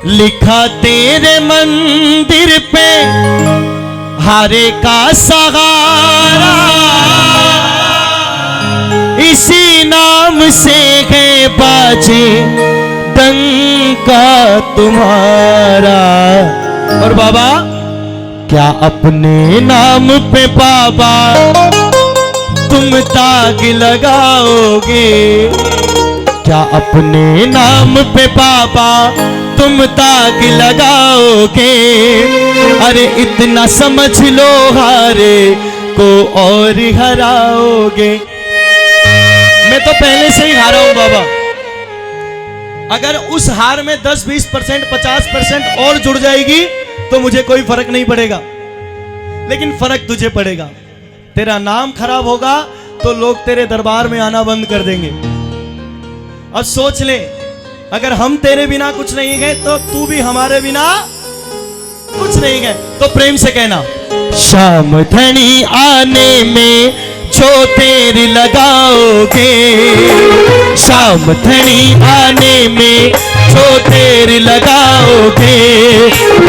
लिखा तेरे मंदिर पे हारे का सहारा, इसी नाम से है बाजे डंका तुम्हारा। और बाबा क्या अपने नाम पे बाबा तुम ताग लगाओगे? क्या अपने नाम पे बाबा तुम ताग लगाओगे? अरे इतना समझ लो हारे को और हराओगे। मैं तो पहले से ही हारा हूं बाबा। अगर उस हार में 10-20% 50% और जुड़ जाएगी तो मुझे कोई फर्क नहीं पड़ेगा, लेकिन फर्क तुझे पड़ेगा। तेरा नाम खराब होगा तो लोग तेरे दरबार में आना बंद कर देंगे। अब सोच ले, अगर हम तेरे बिना कुछ नहीं गए तो तू भी हमारे बिना कुछ नहीं गए। तो प्रेम से कहना, शाम धनी आने में जो तेरी लगाओगे, शाम धनी आने में जो तेरी लगाओगे,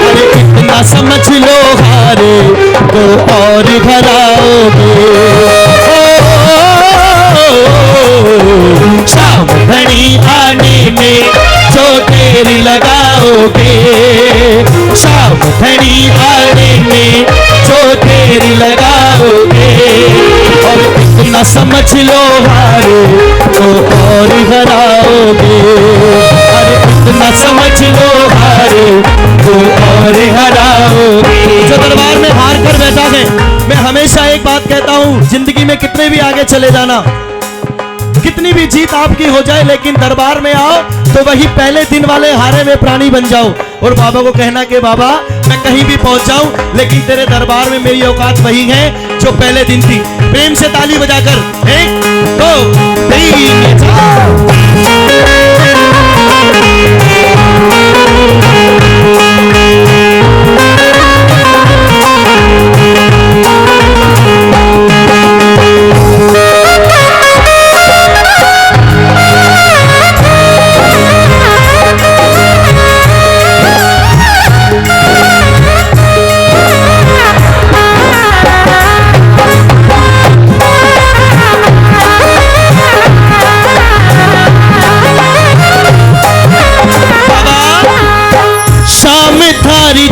अरे इतना समझ लो हारे को और हराओगे। शाम घड़ी आने में जो तेरी लगाओगे, शाम घड़ी आने में जो तेरी लगाओगे, और इतना समझ लो हारे तो और हराओगे। अरे इतना समझ लो हारे तो और हराओगे। जो दरबार में हार कर बैठा है, मैं हमेशा एक बात कहता हूँ, जिंदगी में कितने भी आगे चले जाना, कितनी भी जीत आपकी हो जाए, लेकिन दरबार में आओ तो वही पहले दिन वाले हारे में प्राणी बन जाओ। और बाबा को कहना कि बाबा मैं कहीं भी पहुंच जाऊं, लेकिन तेरे दरबार में मेरी औकात वही है जो पहले दिन थी। प्रेम से ताली बजाकर 1 2 3 4।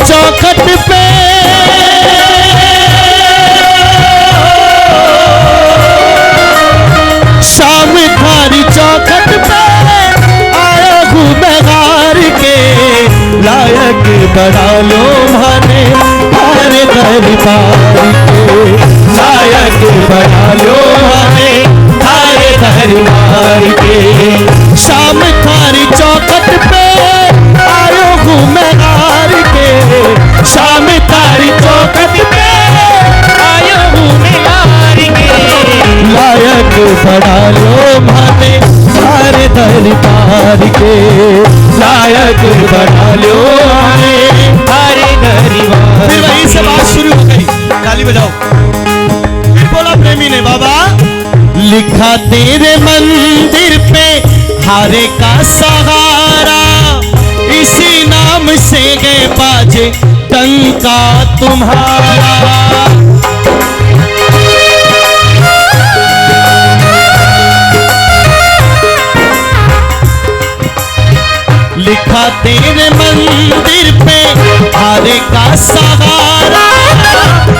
चौखट पे शाम थारी चौखट पे आया हूँ मैं हार के, लायक बना लो माने हारे दरबार के, लायक बना लो माने हारे दरबार के। शाम थारी चौखट पे आयो हूँ मैं हार के, शाम तारी चौखट पे आयो हूँ मैं हार के, लायक बना लो माने हारे दरबार के, लायक बना लो माने हारे दरबार। फिर वहीं से बात शुरू हो गई, ताली बजाओ। फिर बोला प्रेमी ने, बाबा लिखा तेरे मंदिर पे हारे का सहारा, इसी नाम से गए बाजे डंका तुम्हारा। लिखा तेरे मंदिर पे हारे का सहारा,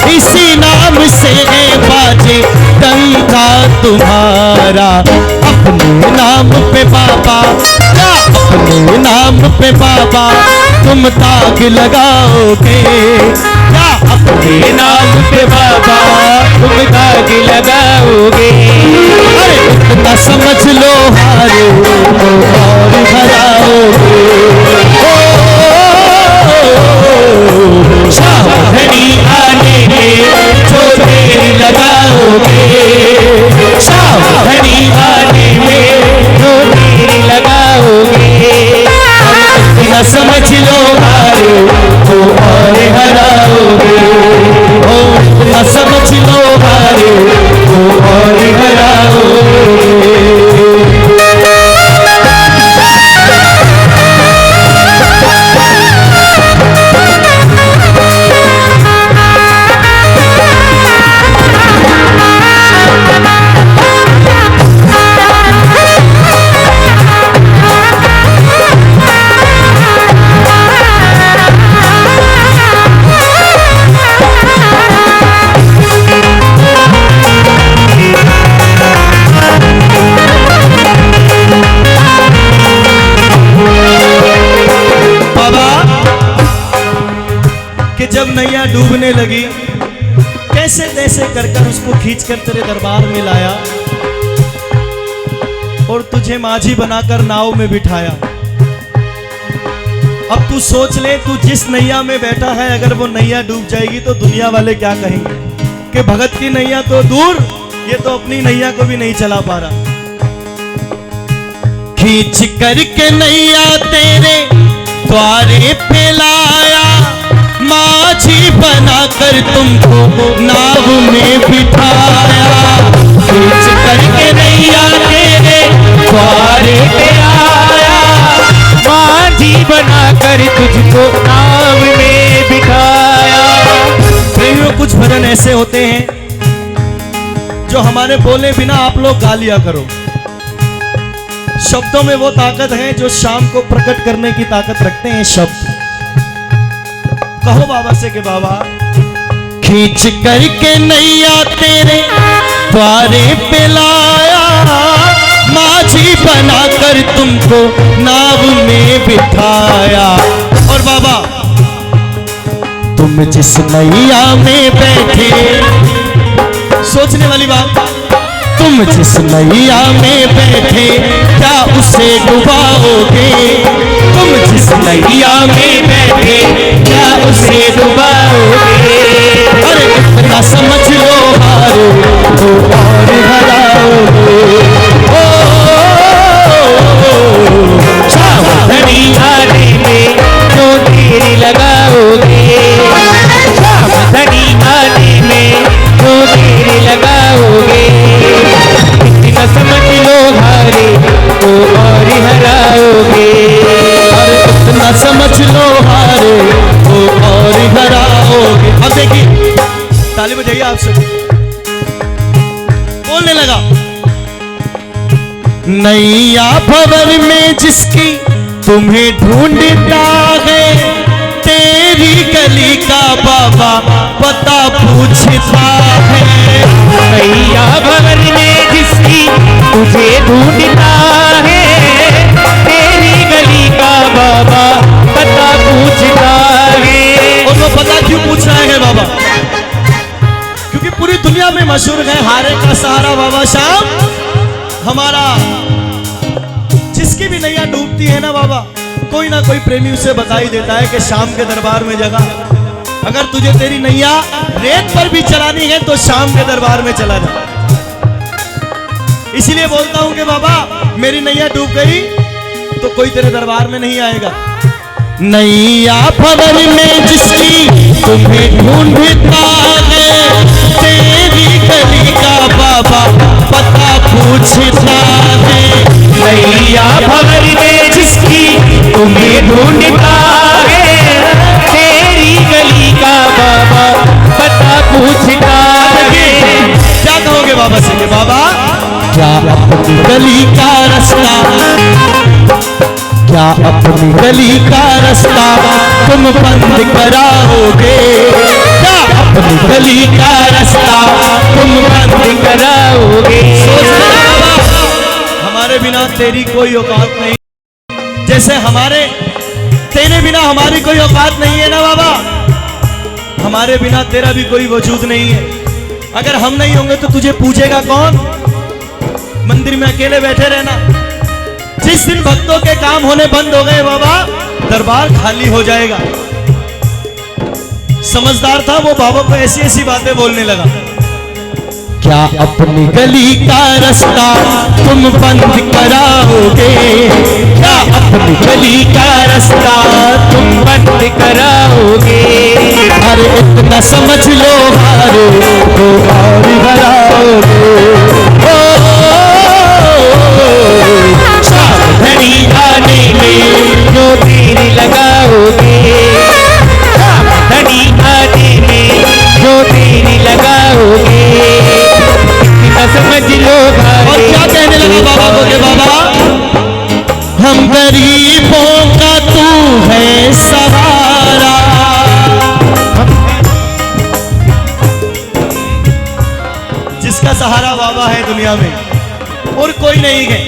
इसी नाम से है बाजे डंका तुम्हारा। अपने नाम पे बाबा, क्या अपने नाम पे बाबा तुम ताग लगाओगे? क्या अपने नाम पे बाबा तुम ताग लगाओगे? अरे इतना समझ लो हारे तो और हराओगे। शाम घड़ी आने में जो तेरी लगाओगे, शाम घड़ी आने में जो तेरी लगाओगे, इतना समझ लो हारे तो और हराओगे। ओ इतना समझ लो हारे तो और हराओगे। जब नैया डूबने लगी, कैसे तैसे कर उसको खींचकर तेरे दरबार में लाया और तुझे माझी बनाकर नाव में बिठाया। अब तू सोच ले, तू जिस नैया में बैठा है, अगर वो नैया डूब जाएगी तो दुनिया वाले क्या कहेंगे कि भगत की नैया तो दूर, ये तो अपनी नैया को भी नहीं चला पा रहा। खींच करके नैया तेरे द्वारे पे लाया, माझी बनाकर तुमको नाव में बिठाया। खींच करके नैया तेरे द्वारे पे आया, माझी बनाकर तुझको नाव में बिठाया। प्रेमियों, कुछ भजन ऐसे होते हैं जो हमारे बोले बिना आप लोग गा लिया करो। शब्दों में वो ताकत है जो शाम को प्रकट करने की ताकत रखते हैं शब्द। कहो बाबा से कि बाबा, खींच करके नैया तेरे द्वारे पे लाया, माझी बनाकर तुमको नाव में बिठाया। और बाबा, तुम जिस नैया में बैठे, सोचने वाली बात, तुम जिस नैया में बैठे क्या उसे डुबाओगे? तुम जिस नैया में बैठे क्या उसे डुबाओगे? अरे इतना समझ लो हारो तो और हराओगे। सावधानी आने में जो देर लगाओगे, सावधानी आने में जो देर लगाओगे। इतना समझ लो हारे तो और हराओगे। अरे इतना समझ लो हारे तो और हराओगे। अब देखिए, ताली बजाइए आपसे। बोलने लगा, नैया भंवर में जिसकी तुम्हें ढूंढता है, तेरी गली का बाबा पता पूछता है। नैया भंवर में जिसकी तुझे ढूंढता है, तेरी गली का बाबा पता पूछता है। और वो पता क्यों पूछ रहा है बाबा? क्योंकि पूरी दुनिया में मशहूर है हारे का सहारा बाबा श्याम हमारा। जिसकी भी नैया डूबती है ना बाबा, कोई ना कोई प्रेमी उसे बता ही देता है कि शाम के दरबार में जगह। अगर तुझे तेरी नैया रेत पर भी चलानी है तो शाम के दरबार में चला जा। इसीलिए बोलता हूं कि बाबा, मेरी नैया डूब गई तो कोई तेरे दरबार में नहीं आएगा। नैया भंवर में जिसकी तुम्हें ढूंढता है, तेरी गली का बाबा पता पूछता है। नैया भंवर में जिसकी तुम्हें ढूंढता है, तेरी गली का बाबा पता पूछता है। क्या कहोगे बाबा से कि बाबा, क्या अपनी गली का रास्ता, क्या अपनी गली का रास्ता तुम बंद कराओगे? क्या अपनी गली का रास्ता तुम बंद कराओगे? हमारे बिना तेरी कोई औकात नहीं, जैसे हमारे तेरे बिना हमारी कोई औकात नहीं है ना बाबा, हमारे बिना तेरा भी कोई वजूद नहीं है। अगर हम नहीं होंगे तो तुझे पूजेगा कौन? मंदिर में अकेले बैठे रहना। जिस दिन भक्तों के काम होने बंद हो गए बाबा, दरबार खाली हो जाएगा। समझदार था वो, बाबा को ऐसी ऐसी बातें बोलने लगा। क्या अपनी गली का रास्ता तुम बंद कराओगे? क्या अपनी गली का रास्ता तुम बंद कराओगे? अरे इतना समझ लो हारो तो और हराओगे। सावधानी आने में जो देर लगाओगे, सावधानी आने में जो देर लगाओगे। इतना समझ लो और क्या कहने लगा बाबा को कि बाबा, हम गरीबों का तू है सहारा। जिसका सहारा बाबा है दुनिया में और कोई नहीं है,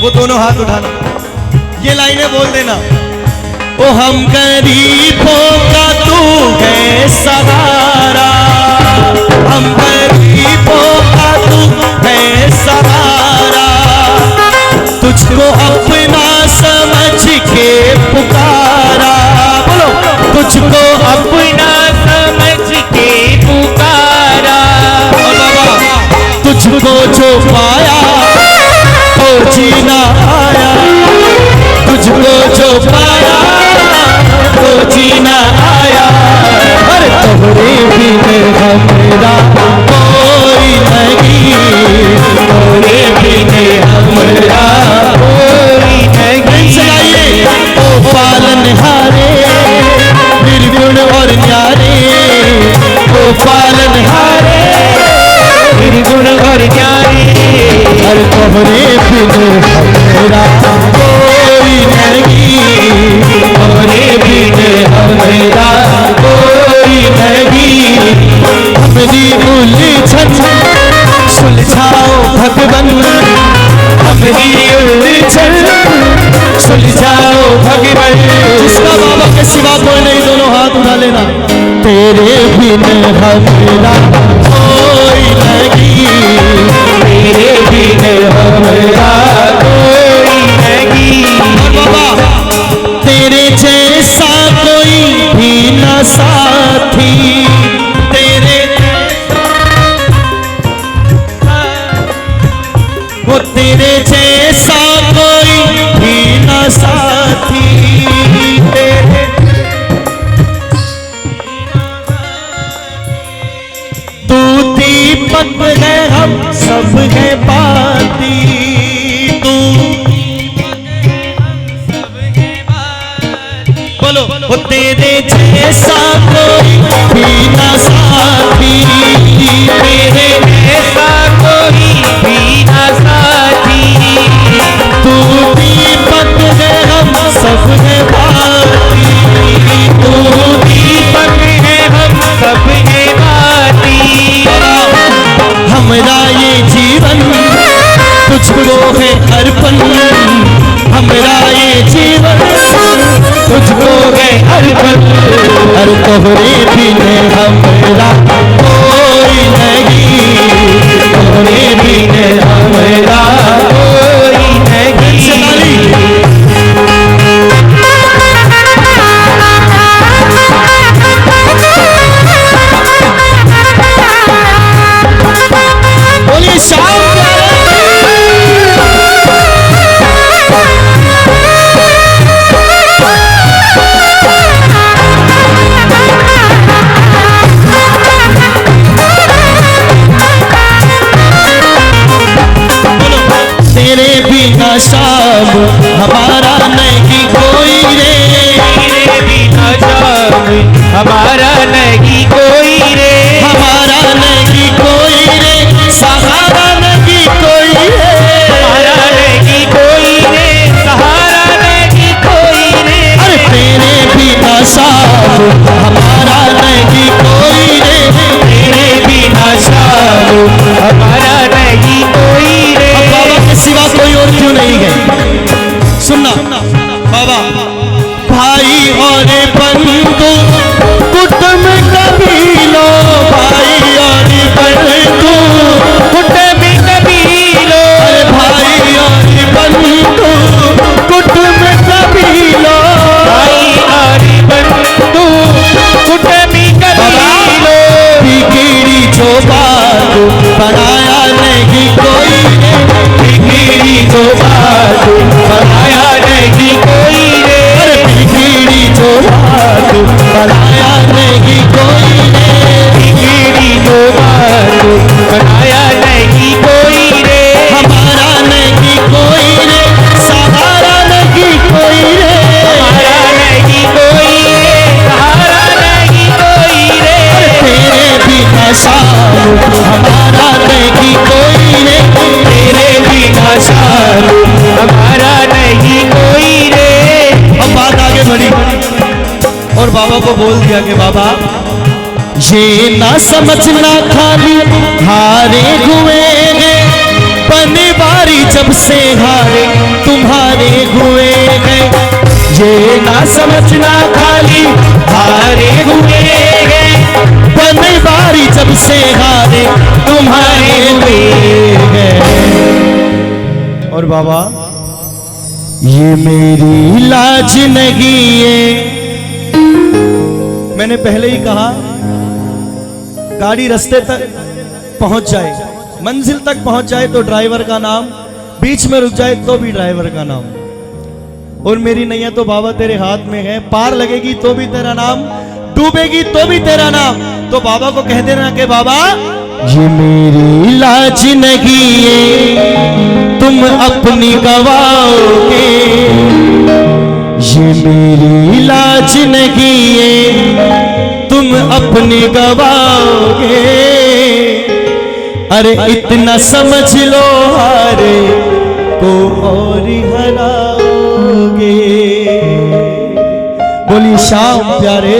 वो दोनों हाथ उठाना, ये लाइनें बोल देना। ओ हम गरीबों का तू तू है सहारा, हम गरीबों का तू है सहारा, तुझको अपना समझ के पुकारा, बोलो तुझको अपना समझ के पुकारा। और बाबा तुझको जो पाया तो जीना आया, तुझको जो पाया तो जीना आया, अरे तोहरे बिन हमरा कोई नहीं, तोहरे बिन हमरा कोई नहीं। चलाइए ओ पालनहारे निर्गुण और न्यारे, ओ पालनहारे निर्गुण और न्यारे, हर तोहरे बिन हमरा कोई नहीं, तोहरे बिन हमरा कोई नहीं। हमरी उलझन सुलझाओ भगवन, हमरी उलझन सुलझाओ भगवन। जिसका बाबा के सिवा कोई नहीं, दोनों हाथ उठा लेना। तेरे बिन हमरा कोई नहीं, तेरे बिन हमरा कोई नहीं। और बाबा तेरे जैसा कोई भी न साथी, तेरे वो तेरे जैसा कोई भी न साथी, तेरे तू दीपक है हम सब है बाती, तू बोलो वो तेरे जैसा कोई भी न साथी, तेरे जैसा कोई भी न साथी, तू दीपक है हम सब है बाती, तू दीपक है हम सब है बाती। हमरा ये जीवन तुझको है अर्पण, हमरा ये जीवन तुझको है अर्पण, हर तोहरे बिन हमरा कोई नहीं, तोहरे बिन हमरा कोई नहीं। बोलिए शाम तेरे बिना शाम हमारा नहीं कोई रे, तेरे बिना शाम हमारा नहीं कोई रे, हमारा नहीं कोई रे, सहारा नहीं कोई रे, हमारा नहीं कोई रे, सहारा नहीं कोई रे। अरे तेरे बिना शाम हमारा नहीं कोई रे, तेरे बिना शाम हमारा नहीं कोई रे। अब बाबा के सिवा कोई और क्यों नहीं है? सुनना बाबा, भाई और बंधु कुटुंब कबीलो, भाई और बंधु कुटुंब कबीलो, अरे भाई और बंधु कुटुंब कबीलो, भाई और बंधु कुटुंब कबीलो। बिगड़ी जो बात बनाया नहीं कोई रे, बिगड़ी जो बात बनाया नहीं कोई रे, अरे बिगड़ी जो बात बनाया नहीं कोई रे, बिगड़ी जो बात बनाया नहीं कोई रे, हमारा नहीं कोई रे, सहारा नहीं कोई रे, हमारा नहीं कोई रे, सहारा नहीं कोई रे। तेरे बिना शाम हमारा नहीं कोई रे, तेरे बिना शाम हमारा नहीं कोई रे। अब बात आगे बढ़ी और बाबा को बोल दिया कि बाबा ये ना समझना खाली हारे हुए हैं, पनवारी जब से हारे तुम्हारे हुए हैं, ये ना समझना खाली हारे हुए हैं, बने बारी जब से हारे तुम्हारे हुए हैं। और बाबा ये मेरी लाज नहीं है, मैंने पहले ही कहा गाड़ी रास्ते तक पहुंच जाए, मंजिल तक पहुंच जाए तो ड्राइवर का नाम, बीच में रुक जाए तो भी ड्राइवर का नाम। और मेरी नैया तो बाबा तेरे हाथ में है, पार लगेगी तो भी तेरा नाम, डूबेगी तो भी तेरा नाम। तो बाबा को कह देना कि बाबा ये मेरी लाज नहीं है, तुम अपनी गवाओगे, ये मेरी लाज नहीं है, तुम अपनी गवाओगे। अरे इतना समझ लो हारे को और हराओगे। बोली श्याम प्यारे